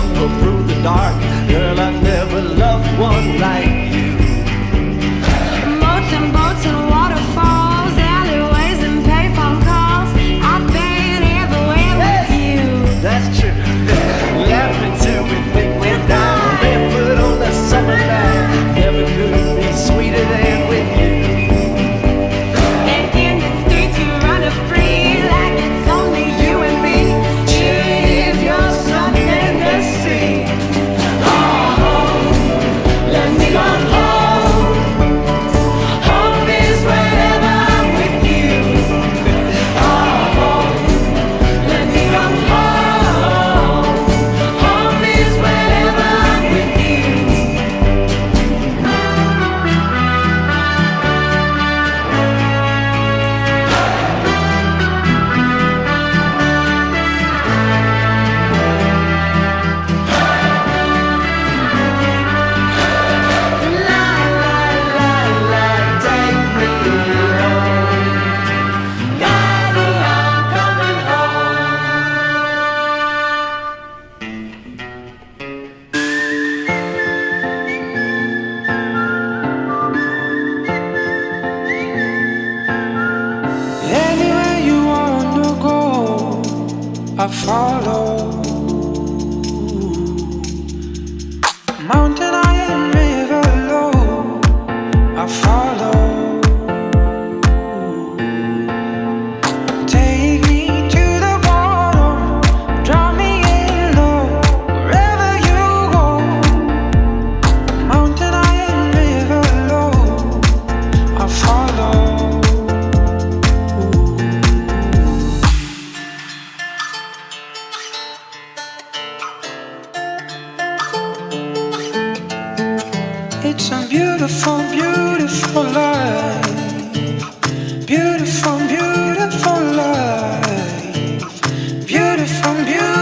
stumble through the dark. Girl, I never loved one like you. Boats and waterfalls, alleyways and payphone calls. I've been everywhere with you. That's true. Laughing till we think we're down, barefoot on the summer night. Never could be sweeter than with you. And in the streets you run free like it's only you and me. If you're something to see. Oh, let me go home. Home is wherever I'm with you. Oh, let me go home. Home is wherever I'm with you. Take me home. Daddy, I'm coming Anywhere you wanna go, I follow. Mountain high and river low, I follow. Take me to the bottom, drop me in low, wherever you go. Mountain high and river low, I follow. It's a beautiful, beautiful life. Beautiful, beautiful life. Beautiful, beautiful.